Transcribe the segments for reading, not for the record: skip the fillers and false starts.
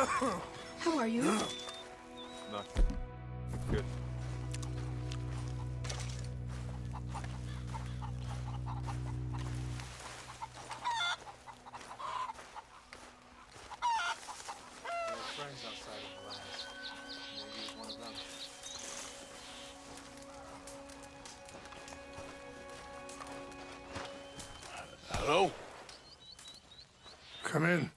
How are you? Not good. There are friends outside of the lines. Maybe he's one of them. Hello? Come in.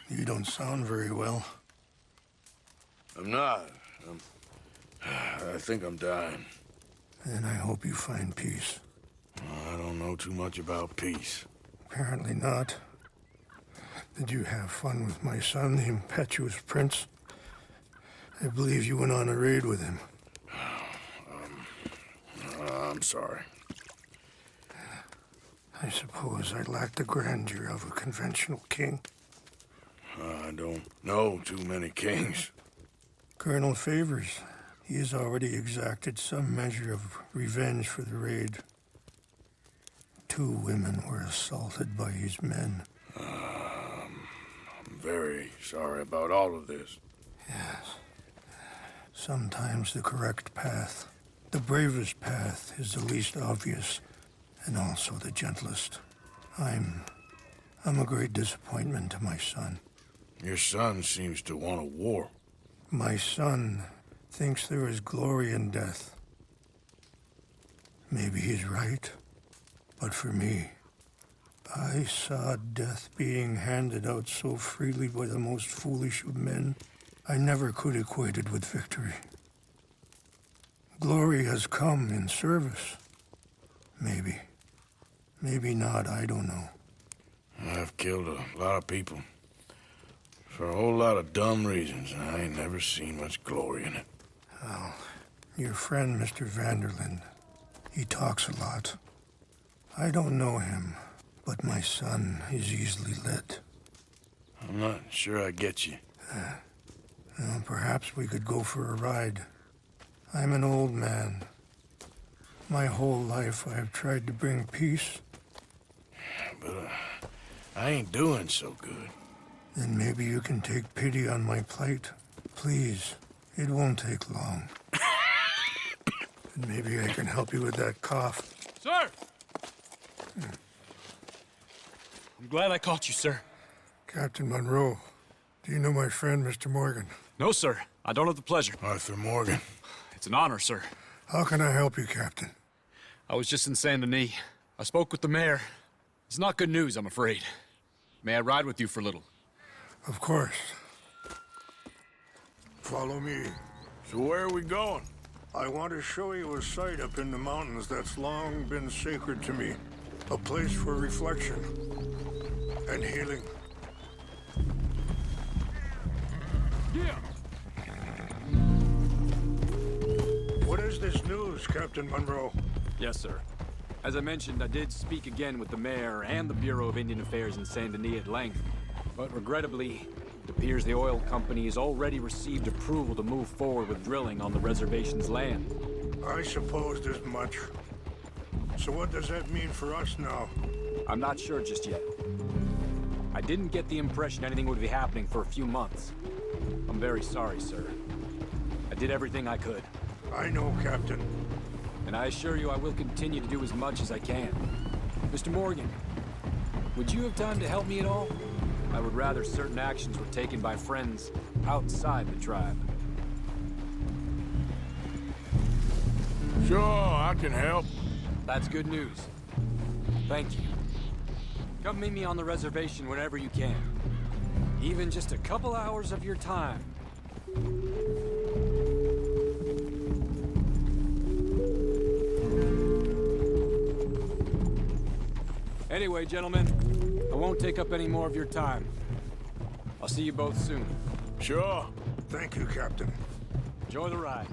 You don't sound very well. I'm not. I think I'm dying. And I hope you find peace. I don't know too much about peace. Apparently not. Did you have fun with my son, the impetuous prince? I believe you went on a raid with him. I'm sorry. I suppose I lack the grandeur of a conventional king. I don't know too many kings. Colonel Favors, he has already exacted some measure of revenge for the raid. 2 women were assaulted by his men. I'm very sorry about all of this. Yes. Sometimes the correct path, the bravest path, is the least obvious, and also the gentlest. I'm a great disappointment to my son. Your son seems to want a war. My son thinks there is glory in death. Maybe he's right, but for me, I saw death being handed out so freely by the most foolish of men, I never could equate it with victory. Glory has come in service. Maybe. Maybe not, I don't know. I've killed a lot of people. For a whole lot of dumb reasons, and I ain't never seen much glory in it. Well, your friend, Mr. Vanderlyn, he talks a lot. I don't know him, but my son is easily led. I'm not sure I get you. Well, perhaps we could go for a ride. I'm an old man. My whole life I have tried to bring peace. But I ain't doing so good. Then maybe you can take pity on my plight. Please, it won't take long. And maybe I can help you with that cough. Sir! I'm glad I caught you, sir. Captain Monroe, do you know my friend, Mr. Morgan? No, sir. I don't have the pleasure. Arthur Morgan. It's an honor, sir. How can I help you, Captain? I was just in Saint Denis. I spoke with the mayor. It's not good news, I'm afraid. May I ride with you for a little? Of course. Follow me. So where are we going? I want to show you a site up in the mountains that's long been sacred to me. A place for reflection and healing. Yeah! What is this news, Captain Monroe? Yes, sir. As I mentioned, I did speak again with the mayor and the Bureau of Indian Affairs in Saint Denis at length. But regrettably, it appears the oil company has already received approval to move forward with drilling on the reservation's land. I supposed as much. So what does that mean for us now? I'm not sure just yet. I didn't get the impression anything would be happening for a few months. I'm very sorry, sir. I did everything I could. I know, Captain. And I assure you I will continue to do as much as I can. Mr. Morgan, would you have time to help me at all? I would rather certain actions were taken by friends outside the tribe. Sure, I can help. That's good news. Thank you. Come meet me on the reservation whenever you can. Even just a couple hours of your time. Anyway, gentlemen, I won't take up any more of your time. I'll see you both soon. Sure. Thank you, Captain. Enjoy the ride.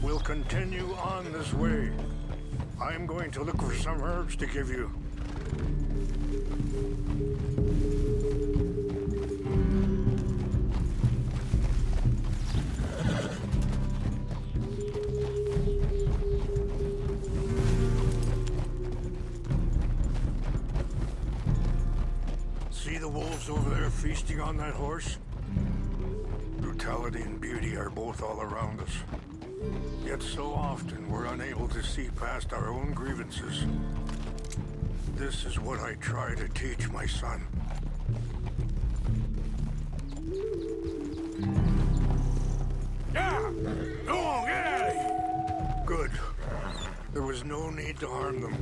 We'll continue on this way. I'm going to look for some herbs to give you. wolves over there feasting on that horse? Brutality and beauty are both all around us. Yet so often we're unable to see past our own grievances. This is what I try to teach my son. Yeah! Go on, get out of here! Good. There was no need to harm them.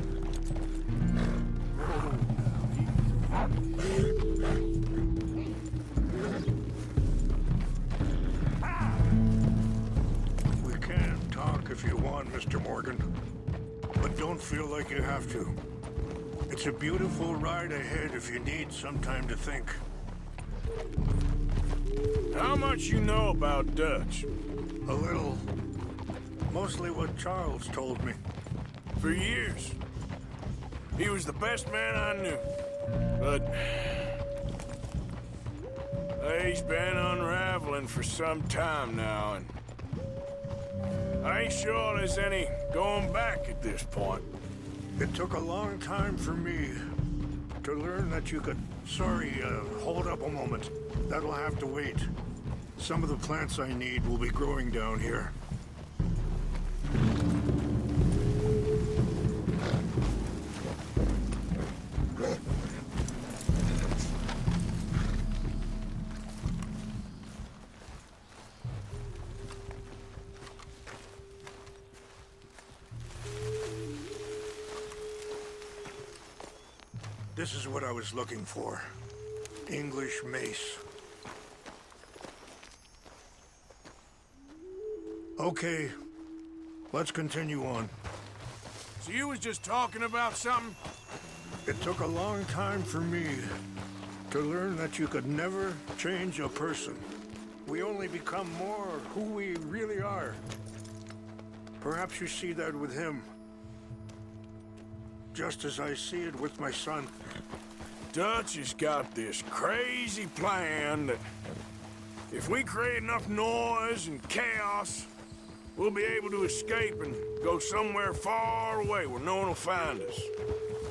We can talk if you want, Mr. Morgan. But don't feel like you have to. It's a beautiful ride ahead if you need some time to think. How much you know about Dutch? A little. Mostly what Charles told me. For years. He was the best man I knew. But... he's been unraveling for some time now, and... I ain't sure there's any going back at this point. It took a long time for me to learn that you could... Sorry, hold up a moment. That'll have to wait. Some of the plants I need will be growing down here. This is what I was looking for. English mace. Okay, let's continue on. So you was just talking about something? It took a long time for me to learn that you could never change a person. We only become more who we really are. Perhaps you see that with him. Just as I see it with my son. Dutch has got this crazy plan that if we create enough noise and chaos, we'll be able to escape and go somewhere far away where no one will find us.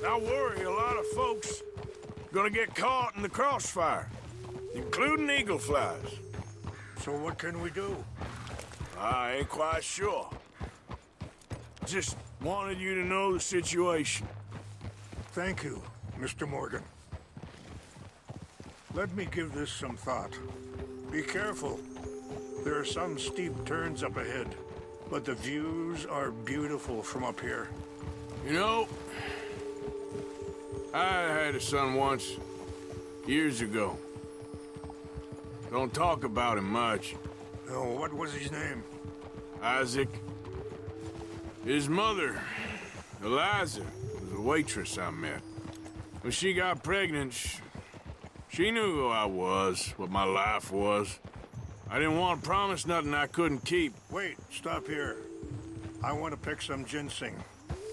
I worry a lot of folks are gonna get caught in the crossfire, including eagle flies. So what can we do? I ain't quite sure. Just wanted you to know the situation. Thank you, Mr. Morgan. Let me give this some thought. Be careful. There are some steep turns up ahead, but the views are beautiful from up here. You know, I had a son once, years ago. Don't talk about him much. Oh, what was his name? Isaac. His mother, Eliza, was a waitress I met. When she got pregnant, she knew who I was, what my life was. I didn't want to promise nothing I couldn't keep. Wait, stop here. I want to pick some ginseng.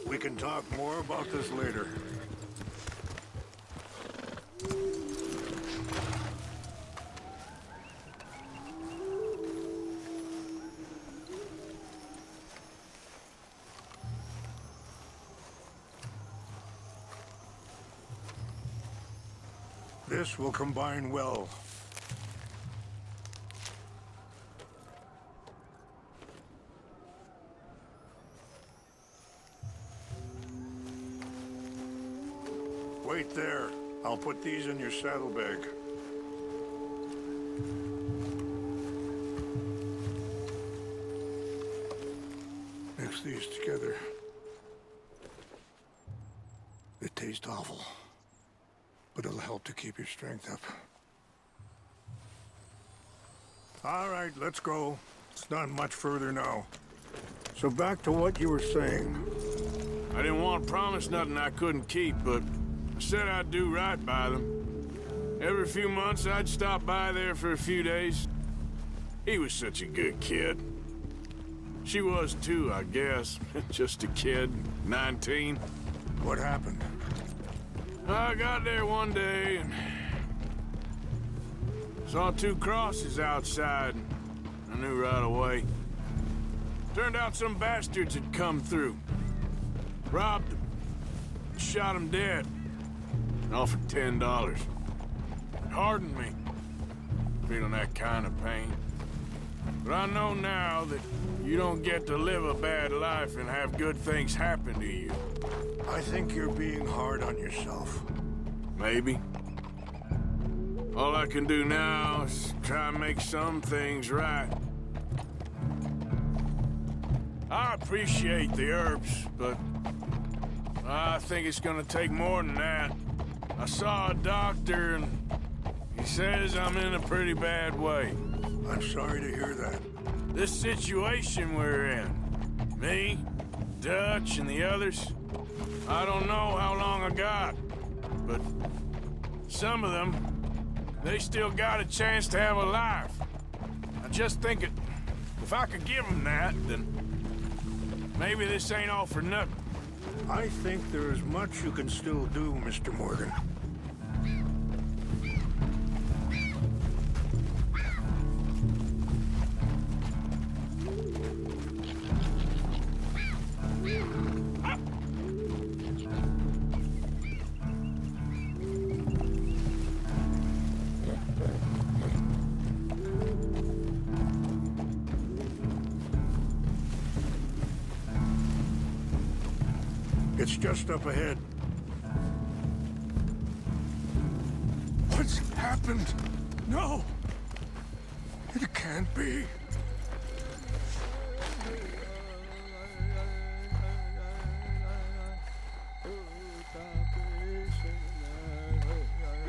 We can talk more about this later. This will combine well. Wait there. I'll put these in your saddlebag. Mix these together. They taste awful, but it'll help to keep your strength up. All right, let's go. It's not much further now. So back to what you were saying. I didn't want to promise nothing I couldn't keep, but I said I'd do right by them. Every few months, I'd stop by there for a few days. He was such a good kid. She was too, I guess. Just a kid, 19. What happened? I got there one day and saw two crosses outside. I knew right away. Turned out some bastards had come through. Robbed them. Shot them dead. And offered $10. pardon me, feeling that kind of pain. But I know now that you don't get to live a bad life and have good things happen to you. I think you're being hard on yourself. Maybe. All I can do now is try and make some things right. I appreciate the herbs, but I think it's gonna take more than that. I saw a doctor and he says I'm in a pretty bad way. I'm sorry to hear that. This situation we're in, me, Dutch, and the others, I don't know how long I got, but some of them, they still got a chance to have a life. I just think if I could give them that, then maybe this ain't all for nothing. I think there is much you can still do, Mr. Morgan. It's just up ahead. What's happened? No! It can't be.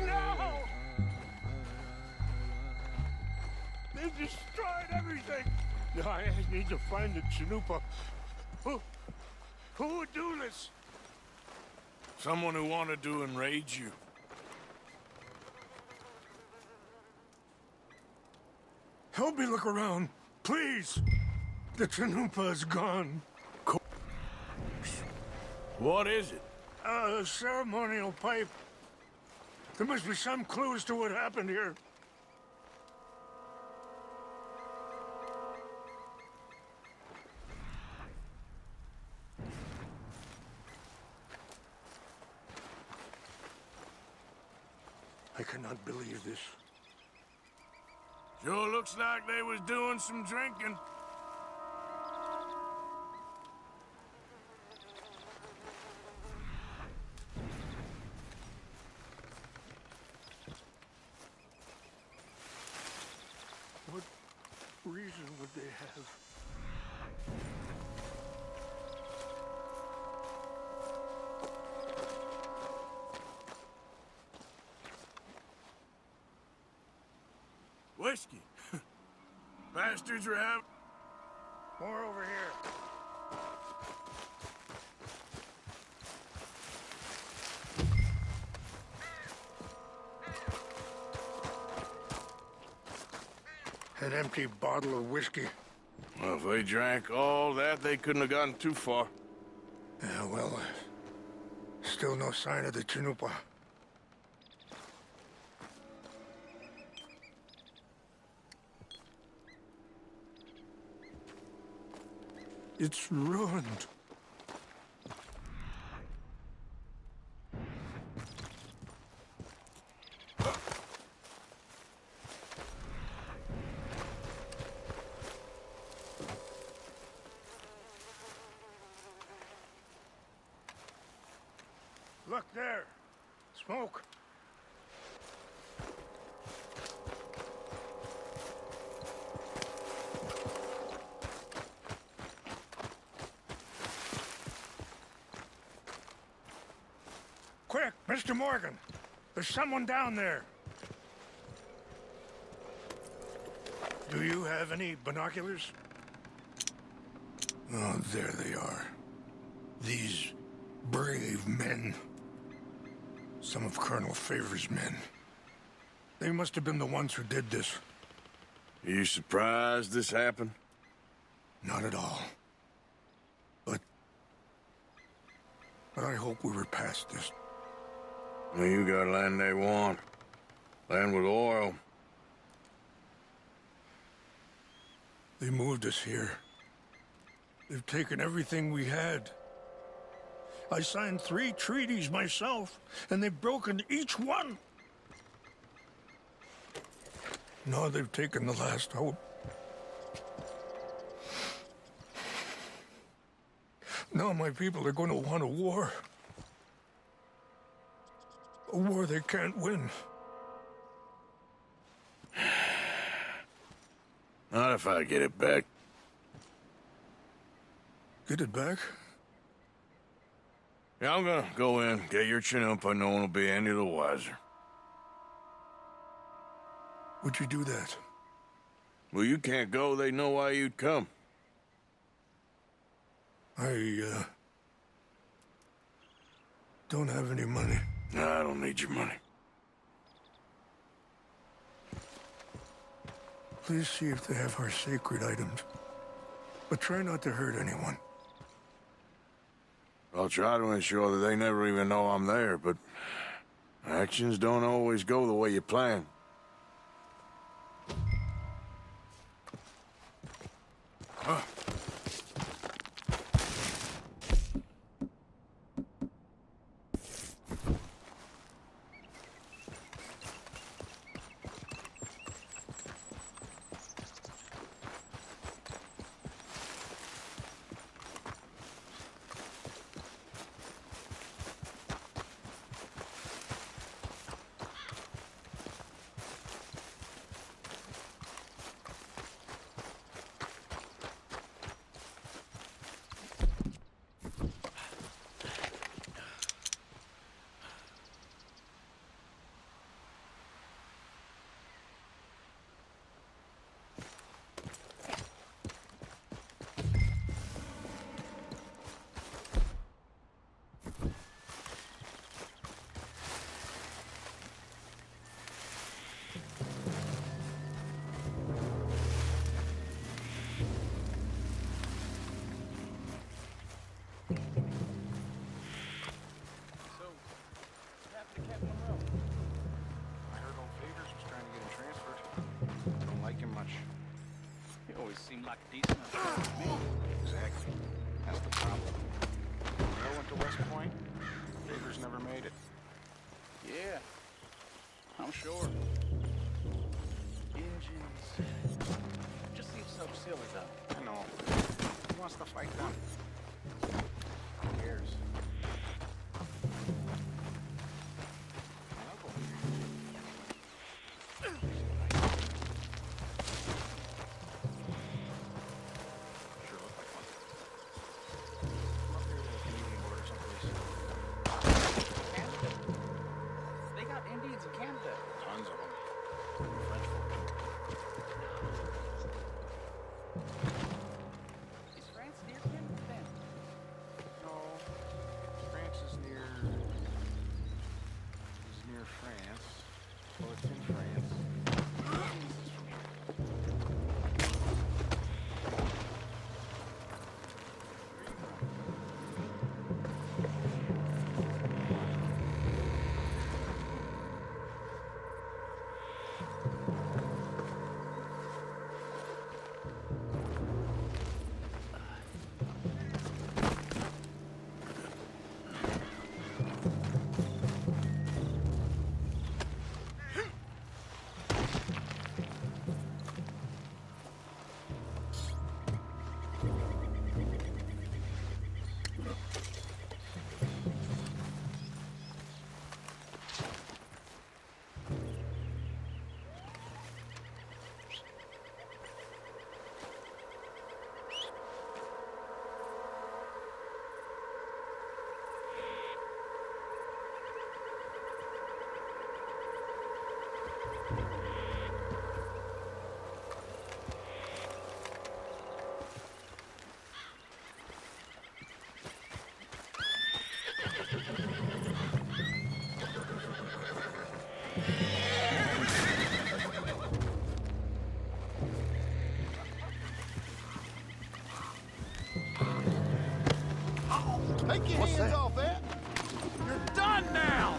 No! They've destroyed everything! I need to find the Chanupa. Who would do this? Someone who wanted to enrage you. Help me look around, please. The Chanupa is gone. What is it? A ceremonial pipe. There must be some clues to what happened here. I cannot believe this. Sure looks like they was doing some drinking. What reason would they have? Whiskey. Bastards are having... More over here. An empty bottle of whiskey. Well, if they drank all that, they couldn't have gotten too far. Yeah, well, still no sign of the Chanupa. It's ruined. Look there. Smoke. Quick, Mr. Morgan. There's someone down there. Do you have any binoculars? Oh, there they are. These brave men. Some of Colonel Favor's men. They must have been the ones who did this. Are you surprised this happened? Not at all. But I hope we were past this. Well, you got land they want. Land with oil. They moved us here. They've taken everything we had. I signed 3 treaties myself, and they've broken each one. Now they've taken the last hope. Now my people are going to want a war. A war they can't win. Not if I get it back. Get it back? Yeah, I'm gonna go in, get your Chinook, but no one will be any the wiser. Would you do that? Well, you can't go, they know why you'd come. I, don't have any money. No, I don't need your money. Please see if they have our sacred items. But try not to hurt anyone. I'll try to ensure that they never even know I'm there, but actions don't always go the way you plan. Huh. Seemed like a decent enough to me. Exactly. That's the problem. Will went to West Point. Favors never made it. Yeah, I'm sure. Engines. Just seems so silly, though. I know. Who wants to fight them? Who cares? Take your hands off that! You're done now!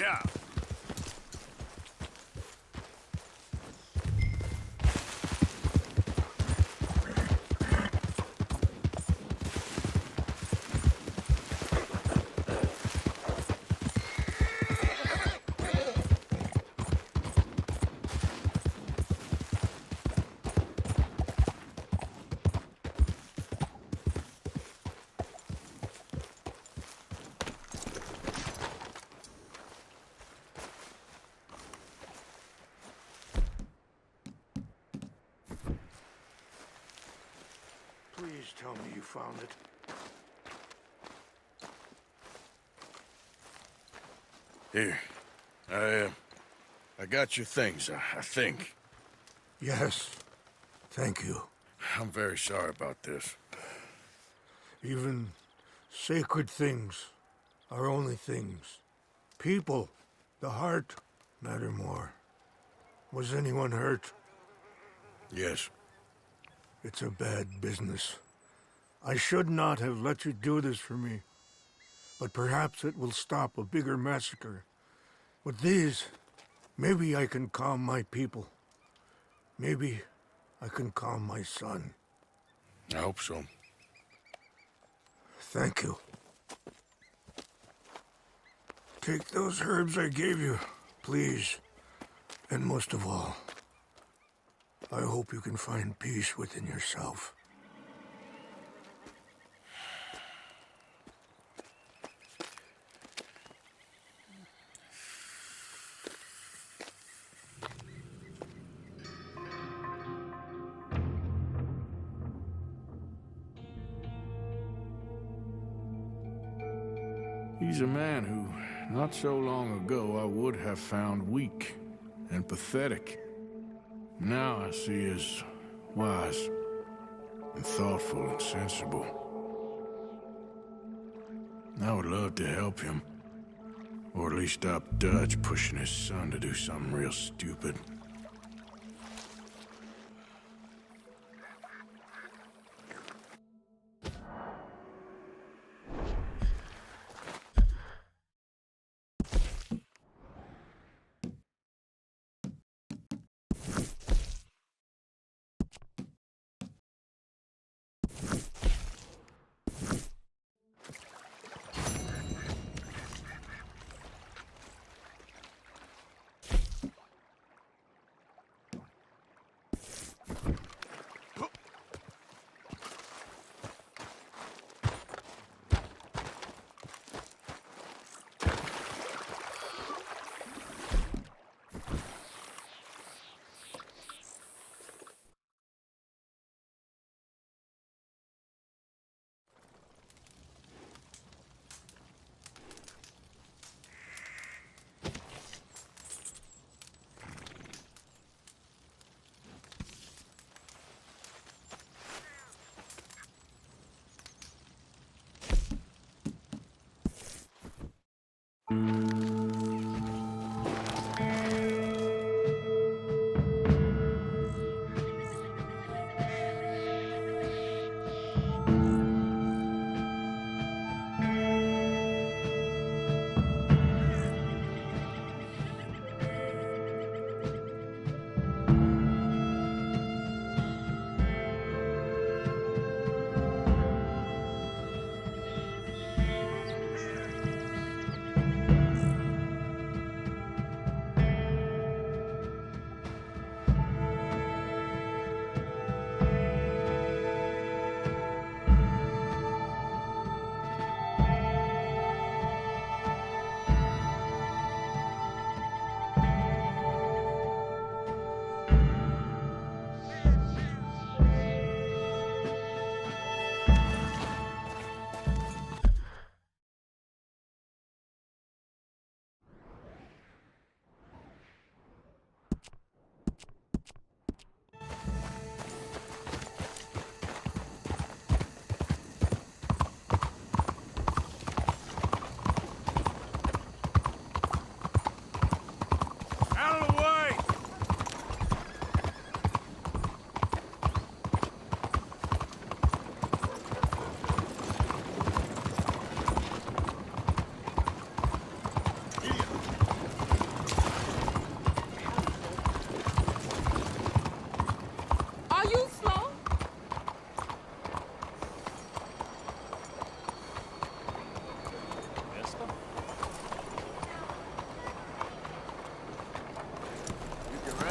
out. Please tell me you found it. Here. I got your things, I think. Yes. Thank you. I'm very sorry about this. Even sacred things are only things. People, the heart, matter more. Was anyone hurt? Yes. It's a bad business. I should not have let you do this for me. But perhaps it will stop a bigger massacre. With these, maybe I can calm my people. Maybe I can calm my son. I hope so. Thank you. Take those herbs I gave you, please. And most of all, I hope you can find peace within yourself. He's a man who, not so long ago, I would have found weak and pathetic. Now I see as wise and thoughtful and sensible. I would love to help him, or at least stop Dutch pushing his son to do something real stupid.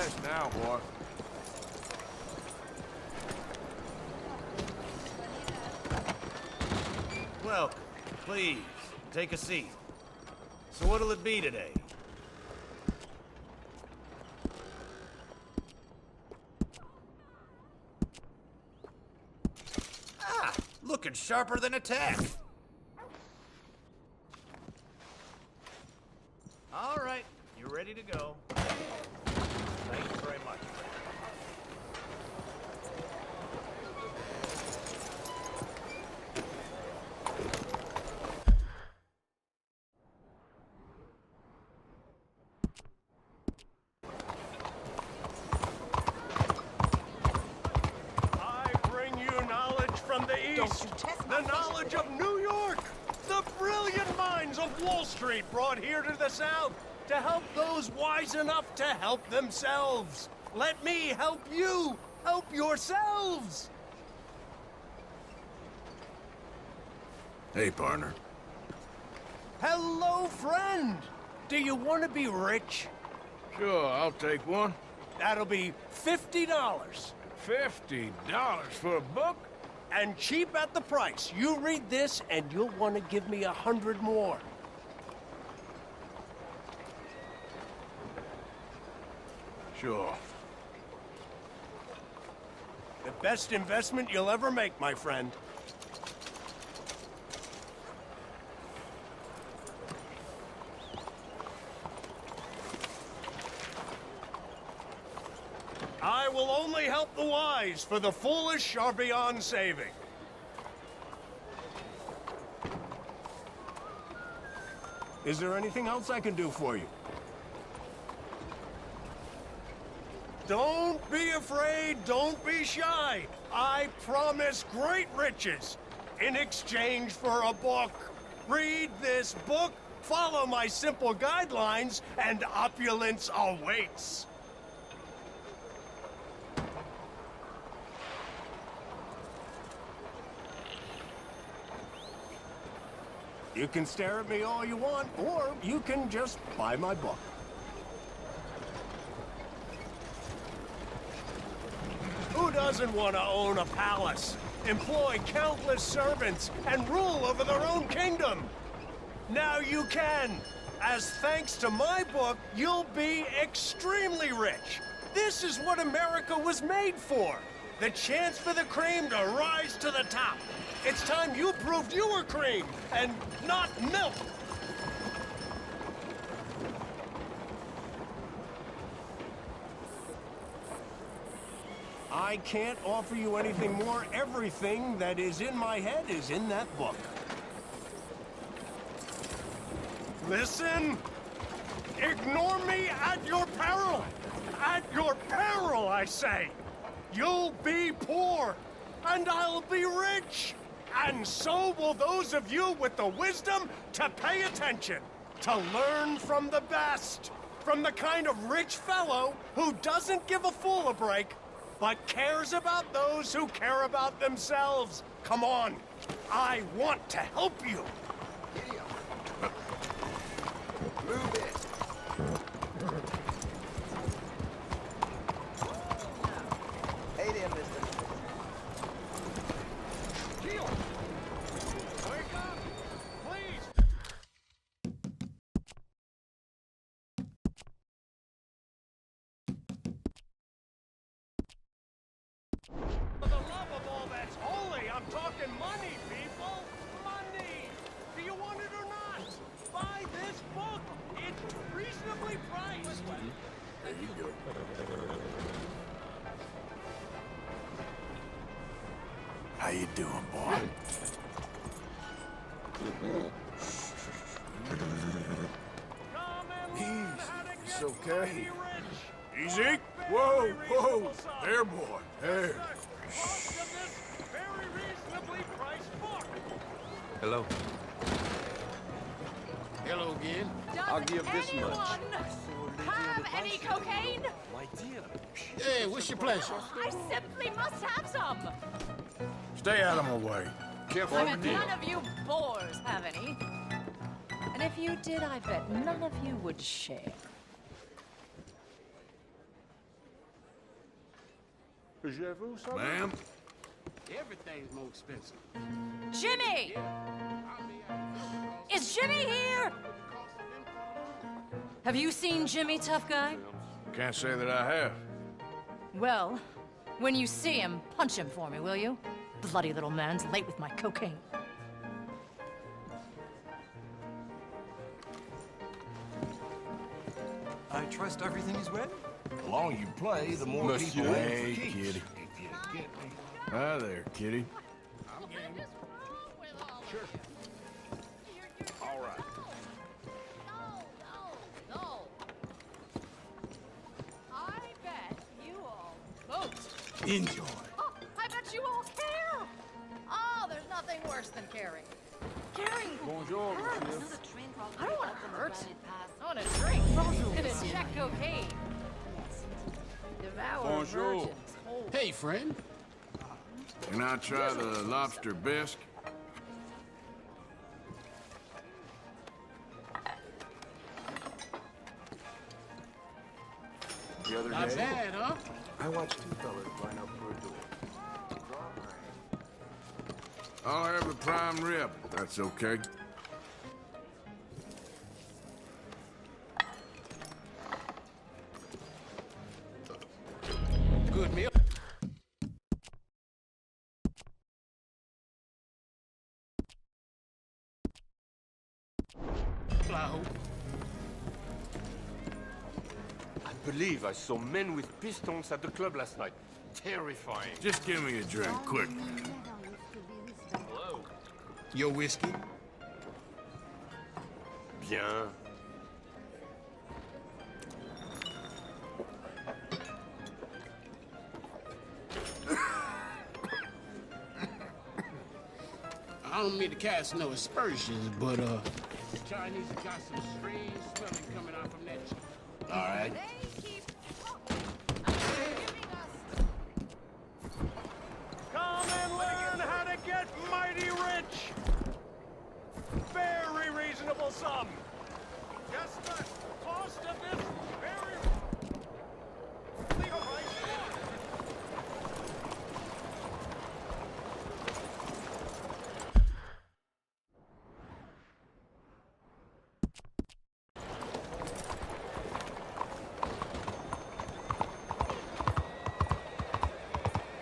Rest now, boy. Welcome. Please, take a seat. So what'll it be today? Ah, looking sharper than a tack. All right, you're ready to go. Thank you very much. I bring you knowledge from the East. The knowledge of New York. The brilliant minds of Wall Street brought here to the South to help those wise enough to help themselves. Let me help you. Help yourselves. Hey, partner. Hello, friend. Do you want to be rich? Sure, I'll take one. That'll be $50. $50 for a book? And cheap at the price. You read this and you'll want to give me 100 more. Sure. The best investment you'll ever make, my friend. I will only help the wise, for the foolish are beyond saving. Is there anything else I can do for you? Don't be afraid, don't be shy. I promise great riches in exchange for a book. Read this book, follow my simple guidelines, and opulence awaits. You can stare at me all you want, or you can just buy my book. Who doesn't want to own a palace, employ countless servants, and rule over their own kingdom? Now you can. As thanks to my book, you'll be extremely rich. This is what America was made for. The chance for the cream to rise to the top. It's time you proved you were cream, and not milk. I can't offer you anything more. Everything that is in my head is in that book. Listen! Ignore me at your peril! At your peril, I say! You'll be poor, and I'll be rich! And so will those of you with the wisdom to pay attention, to learn from the best, from the kind of rich fellow who doesn't give a fool a break, but cares about those who care about themselves. Come on, I want to help you. Move it. Hey there, mister. Gio! Wake up! Please! For the love of all that's holy, I'm talking money, people! Money! Do you want it or not? Buy this book! It's reasonably priced! There you go. How you doing, boy? Come and learn how to It's get okay. mighty rich! Easy. Whoa, whoa. There, boy. There. Most of this very reasonably priced book! Hello. Hello again. I'll give this much. Have any cocaine? My dear. Hey, what's your pleasure? I simply must have some. Stay out of my way. Careful. I bet none of you boars have any. And if you did, I bet none of you would share. Ma'am? Everything's more expensive. Jimmy! Is Jimmy here? Have you seen Jimmy, tough guy? Can't say that I have. Well, when you see him, punch him for me, will you? Bloody little man's late with my cocaine. I trust everything is well? The longer you play, the more people... Hey, kitty. Hi there, kitty. All right. No. I bet you all vote. Enjoy. Oh, I bet you all care. Oh, there's nothing worse than caring. Caring Bonjour, hurts. I don't want to hurt. I want to drink and inject cocaine. Devour Bonjour. virgins. Hey, friend. Can I try the lobster bisque? The other Not day, bad, huh? I watched two fellas line up for a door. I'll have the prime rib. That's okay. Good meal. I hope. I believe I saw men with pistols at the club last night. Terrifying. Just give me a drink, quick. Hello. Your whiskey? Bien. I don't mean to cast no aspersions, but, the Chinese have got some strange smelling coming out from that chick. All right. They keep giving us. Come and learn how to get mighty rich. Very reasonable sum. Just the cost of this very...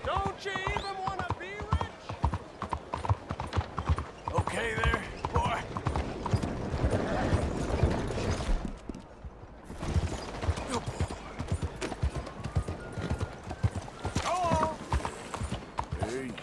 Don't you even want to be rich? Okay there, boy? Good boy. Go on. There you go.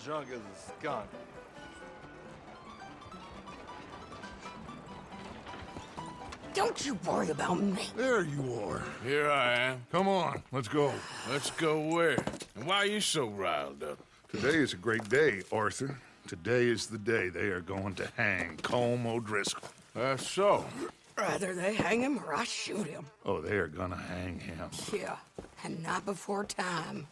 Drunk as a skunk. Don't you worry about me. There you are. Here I am. Come on, let's go. Let's go where? And why are you so riled up? Today is a great day, Arthur. Today is the day they are going to hang Colm O'Driscoll. That's so. Rather they hang him or I shoot him. Oh, they are gonna hang him. Yeah, and not before time.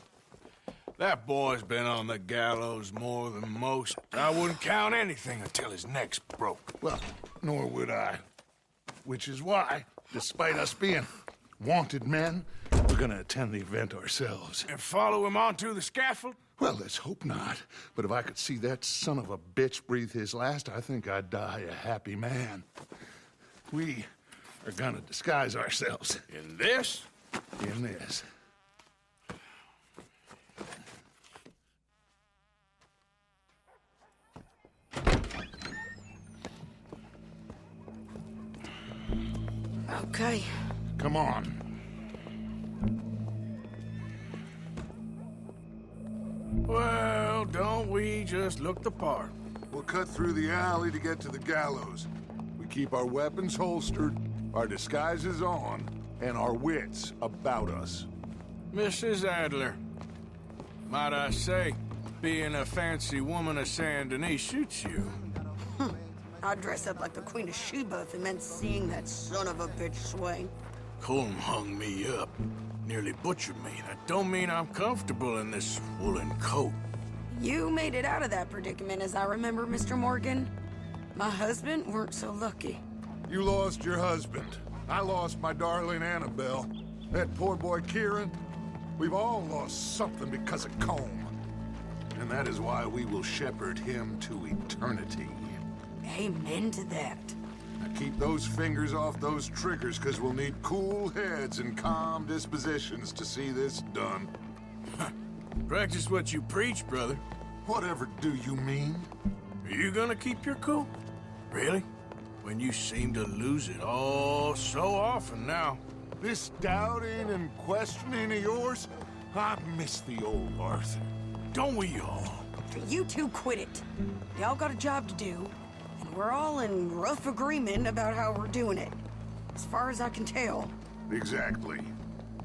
That boy's been on the gallows more than most. I wouldn't count anything until his neck's broke. Well, nor would I. Which is why, despite us being wanted men, we're gonna attend the event ourselves. And follow him onto the scaffold? Well, let's hope not. But if I could see that son of a bitch breathe his last, I think I'd die a happy man. We are gonna disguise ourselves In this? in this. Okay. Come on. Well, don't we just look the part? We'll cut through the alley to get to the gallows. We keep our weapons holstered, our disguises on, and our wits about us. Mrs. Adler, might I say, being a fancy woman of Saint Denis suits you. I'd dress up like the Queen of Sheba if it meant seeing that son of a bitch swing. Colm hung me up. Nearly butchered me. That don't mean I'm comfortable in this woolen coat. You made it out of that predicament, as I remember, Mr. Morgan. My husband weren't so lucky. You lost your husband. I lost my darling Annabelle. That poor boy Kieran. We've all lost something because of Colm. And that is why we will shepherd him to eternity. Amen to that. Now keep those fingers off those triggers, because we'll need cool heads and calm dispositions to see this done. Practice what you preach, brother. Whatever do you mean? Are you gonna keep your cool? Really? When you seem to lose it all so often now. This doubting and questioning of yours? I miss the old Arthur. Don't we all? You two quit it. Y'all got a job to do, and we're all in rough agreement about how we're doing it. As far as I can tell. Exactly.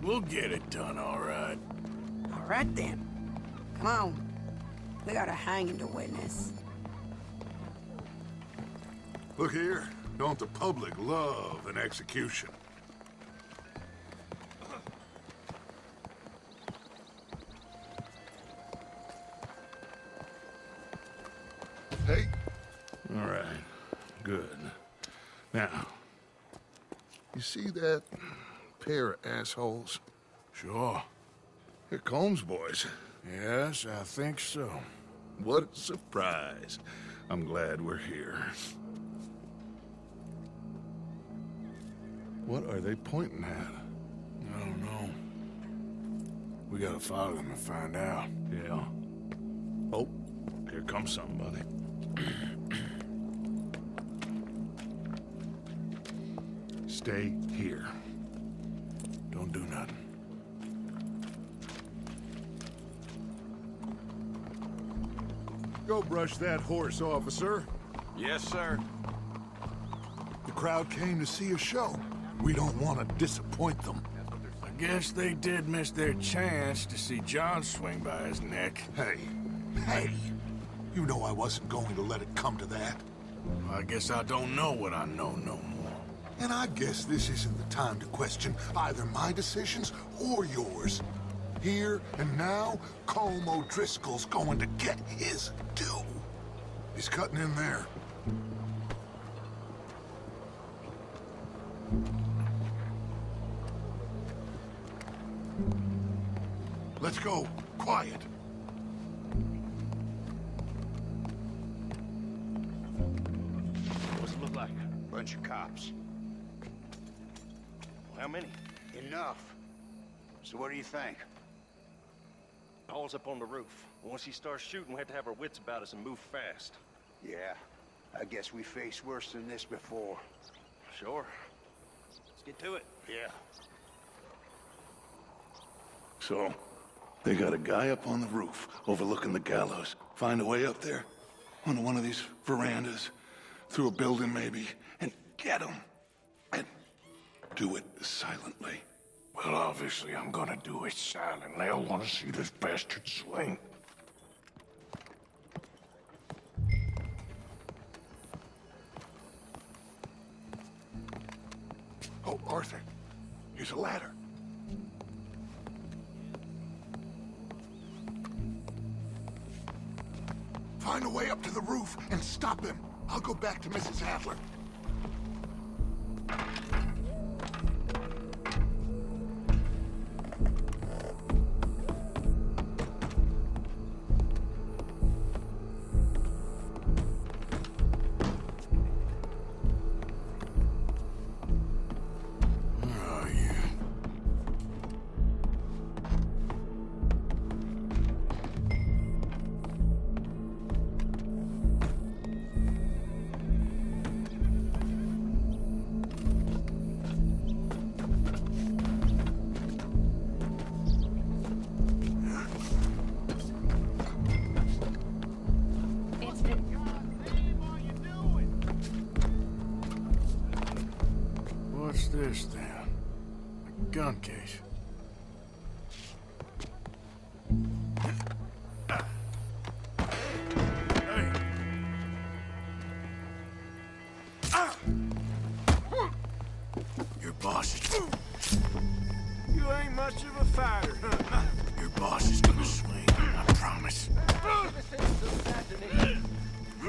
We'll get it done, all right. All right, then. Come on. We got a hanging to witness. Look here. Don't the public love an execution? Hey. All right. Good. Now, you see that pair of assholes? Sure. They're Colm's boys. Yes, I think so. What a surprise. I'm glad we're here. What are they pointing at? I don't know. We gotta follow them and find out. Yeah. Oh, here comes somebody. Stay here. Don't do nothing. Go brush that horse, officer. Yes, sir. The crowd came to see a show. We don't want to disappoint them. I guess they did miss their chance to see John swing by his neck. Hey, you know I wasn't going to let it come to that. I guess I don't know what I know no more. And I guess this isn't the time to question either my decisions or yours. Here and now, Colm O'Driscoll's going to get his due. He's cutting in there. Let's go. Quiet. What's it look like? Bunch of cops. How many? Enough. So what do you think? All's up on the roof. Once he starts shooting, we have to have our wits about us and move fast. Yeah, I guess we faced worse than this before. Sure. Let's get to it. Yeah. So, they got a guy up on the roof overlooking the gallows. Find a way up there, onto one of these verandas, through a building maybe, and get him. And do it silently. Well, obviously I'm gonna do it silent. They'll want to see this bastard swing. Oh, Arthur, here's a ladder. Find a way up to the roof and stop him. I'll go back to Mrs. Adler. Oh, yeah. What's this, then? A gun case. Hey! boss is... You ain't much of a fighter, huh? Your boss is gonna swing, I promise. Citizens of Saturday,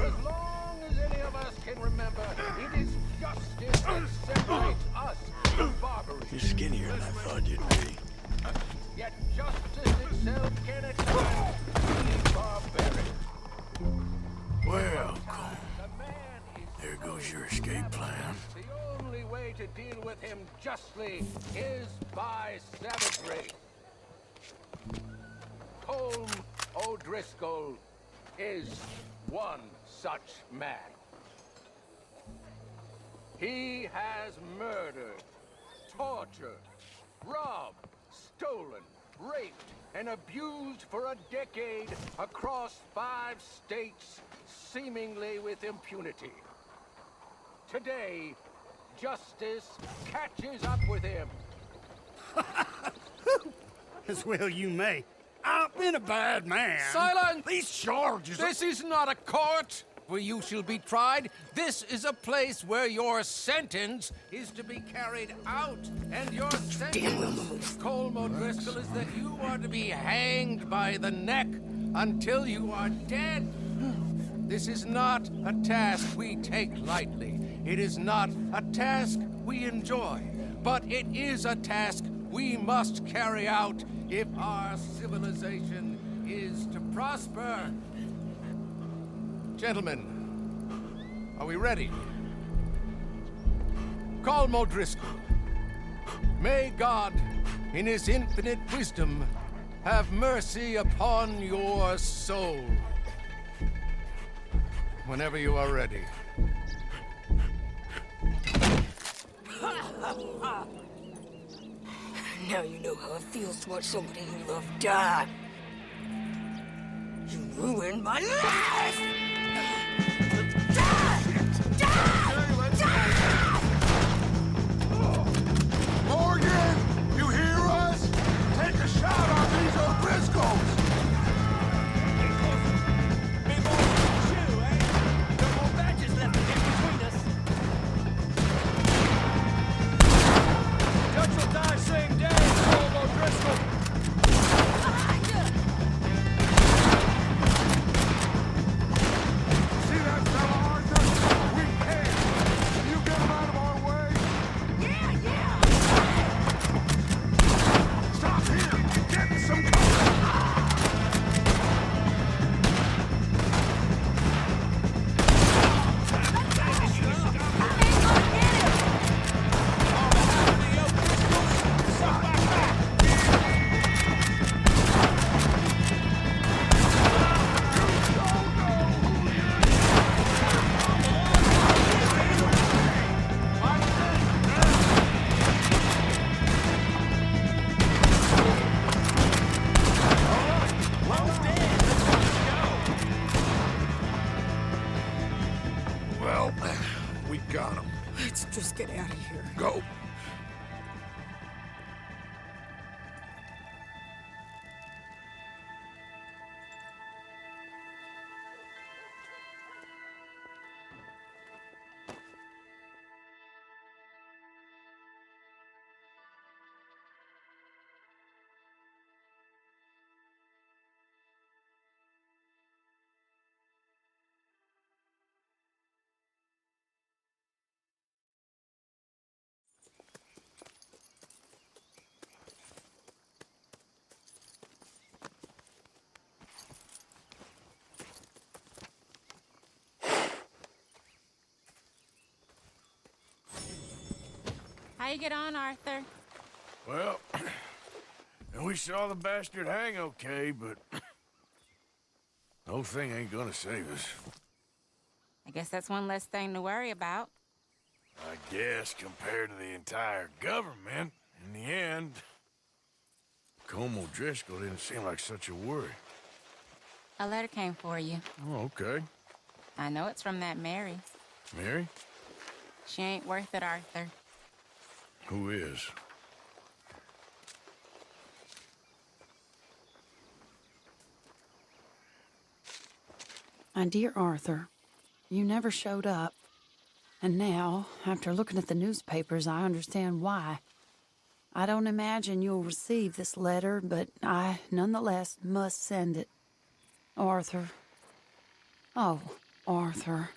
as long as any of us can remember, it is justice that separates us from barbarism. You're skinnier than I thought you'd be. Yet justice itself can at times be barbaric. Well, The man is there goes your escape plan. the only way to deal with him justly is by savagery. Colm O'Driscoll is one such man. He has murdered, tortured, robbed, stolen, raped, and abused for a decade across 5 states, seemingly with impunity. Today, justice catches up with him. As well you may. I've been a bad man. Silence! These charges... This is not a court where you shall be tried. This is a place where your sentence is to be carried out. And your sentence, Colm O'Driscoll, is that you are to be hanged by the neck until you are dead. This is not a task we take lightly. It is not a task we enjoy. But it is a task we must carry out if our civilization is to prosper. Gentlemen, are we ready? Colm O'Driscoll, may God, in his infinite wisdom, have mercy upon your soul. Whenever you are ready. Now you know how it feels to watch somebody you love die. You ruined my life! Morgan, you hear us? Take a shot on these O'Driscolls! We got him. Let's just get out of here. Go. How you get on, Arthur? Well, and we saw the bastard hang okay, but the whole thing ain't gonna save us. I guess that's one less thing to worry about. I guess compared to the entire government, in the end, Colm O'Driscoll didn't seem like such a worry. A letter came for you. Oh, okay. I know it's from that Mary. Mary? She ain't worth it, Arthur. Who is? My dear Arthur, you never showed up. And now, after looking at the newspapers, I understand why. I don't imagine you'll receive this letter, but I, nonetheless, must send it. Arthur. Oh, Arthur.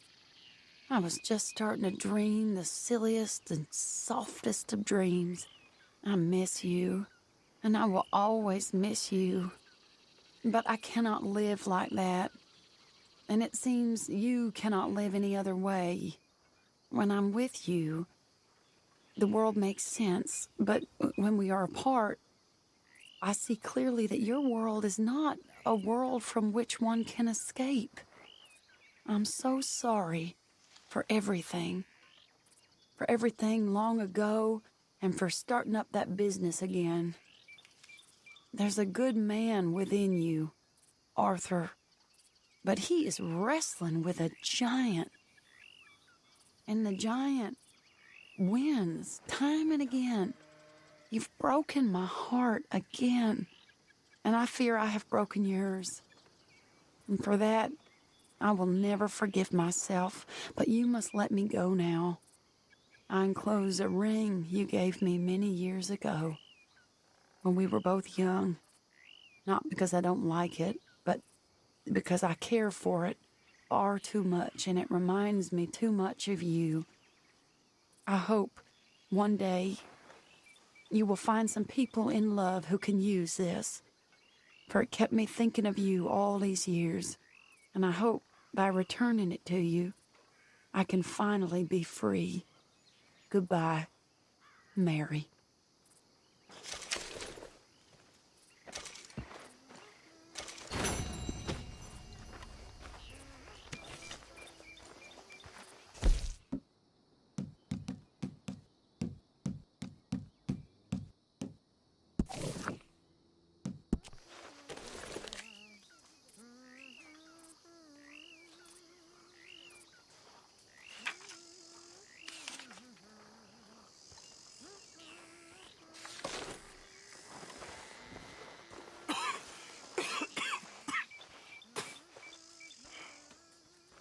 I was just starting to dream the silliest and softest of dreams. I miss you, and I will always miss you. But I cannot live like that. And it seems you cannot live any other way. When I'm with you, the world makes sense. But when we are apart, I see clearly that your world is not a world from which one can escape. I'm so sorry for everything. For everything long ago, and for starting up that business again. There's a good man within you, Arthur. But he is wrestling with a giant. And the giant wins time and again. You've broken my heart again. And I fear I have broken yours. And for that, I will never forgive myself. But you must let me go now. I enclose a ring you gave me many years ago, when we were both young. Not because I don't like it, but because I care for it far too much, and it reminds me too much of you. I hope one day you will find some people in love who can use this, for it kept me thinking of you all these years, and I hope by returning it to you, I can finally be free. Goodbye, Mary.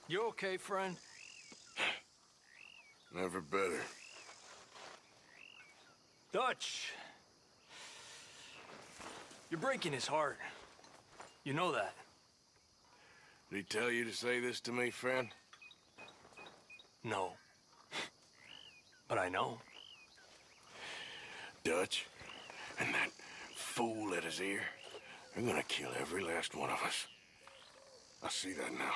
You okay, friend? Never better. Dutch! You're breaking his heart. You know that. Did he tell you to say this to me, friend? No. But I know. Dutch, and that fool at his ear, they're gonna kill every last one of us. I see that now.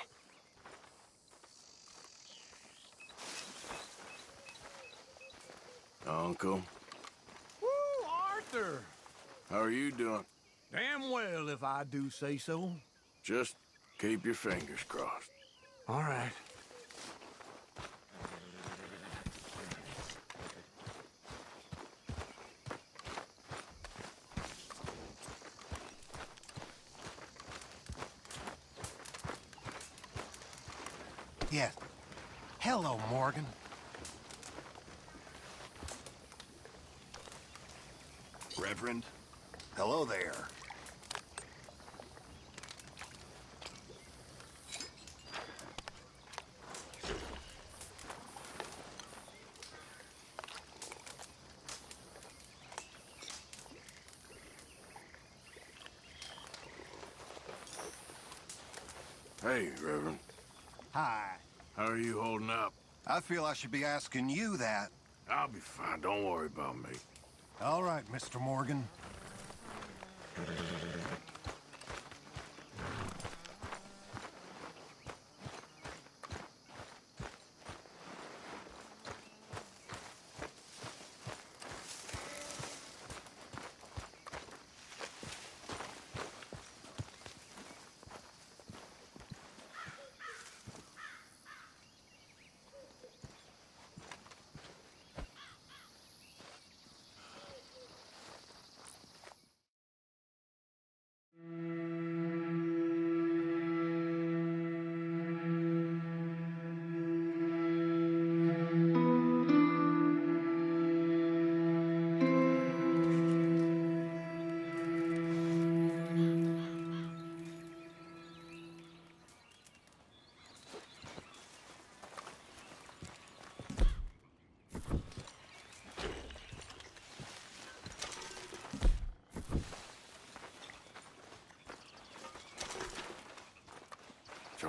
Uncle. Woo, Arthur! How are you doing? Damn well, if I do say so. Just keep your fingers crossed. All right. Yes. Hello, Morgan. Reverend, hello there. Hey, Reverend. Hi. How are you holding up? I feel I should be asking you that. I'll be fine. Don't worry about me. All right, Mr. Morgan.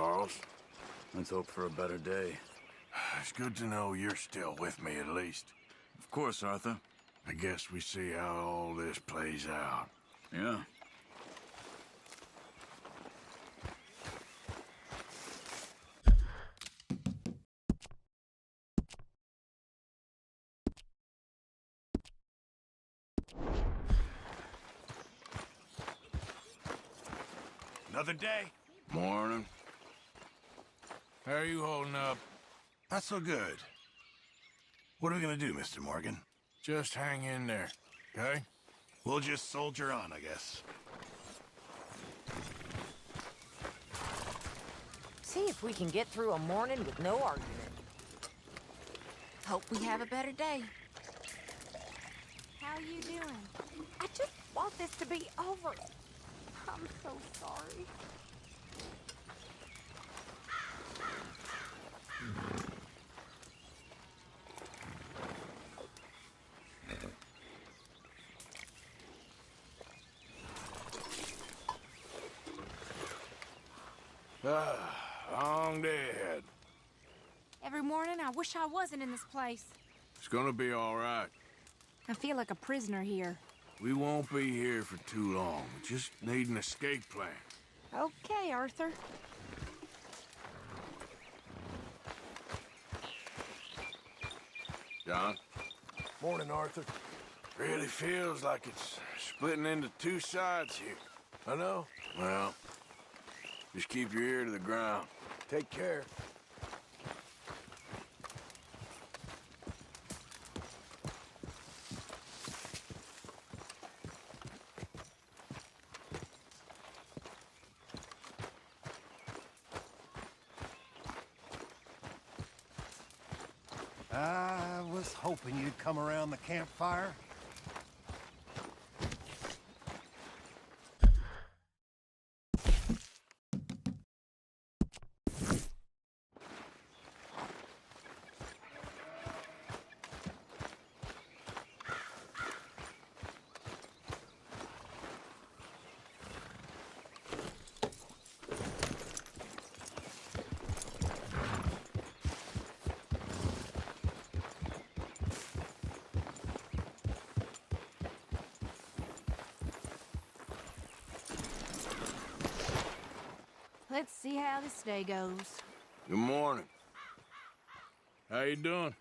Charles. Let's hope for a better day. It's good to know you're still with me, at least. Of course, Arthur. I guess we see how all this plays out. Yeah. Another day? Morning. How are you holding up? Not so good. What are we gonna do, Mr. Morgan? Just hang in there, okay? We'll just soldier on, I guess. See if we can get through a morning with no argument. Hope we have a better day. How you doing? I just want this to be over. I'm so sorry. Long day ahead. Every morning, I wish I wasn't in this place. It's gonna be all right. I feel like a prisoner here. We won't be here for too long. We just need an escape plan. Okay, Arthur. John? Morning, Arthur. Really feels like it's splitting into two sides here. I know. Well, just keep your ear to the ground. Take care. I was hoping you'd come around the campfire. Let's see how this day goes. Good morning. How you doing?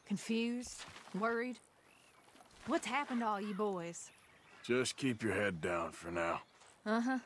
Confused? Worried? What's happened to all you boys? Just keep your head down for now. Uh-huh.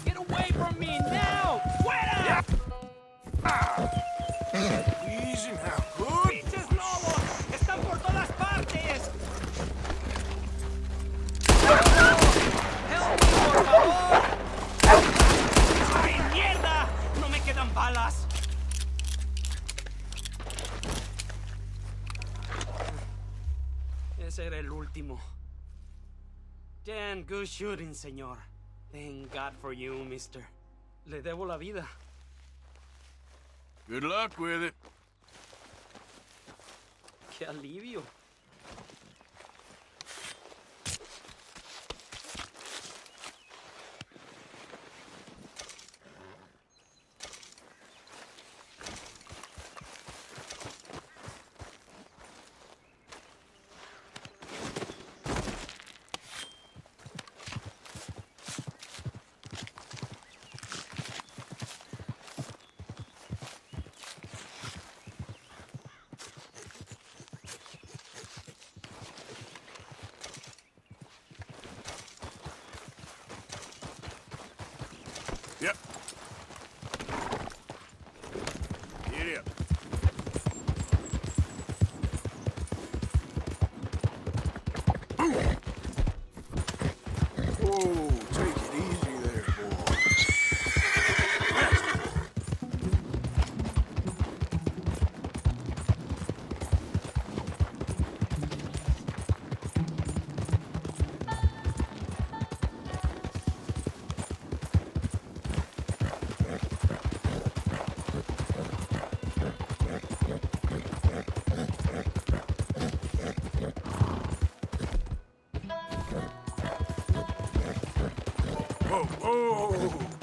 Get away from me now! Fuera! Easy now, good? ¡Pinches lobos! ¡Están por todas partes! ¡Help me, por favor! ¡Ay, mierda! ¡No me quedan balas! Ese era el último. Damn good shooting, señor. Thank God for you, mister. Le debo la vida. Good luck with it. ¡Qué alivio! oh, oh.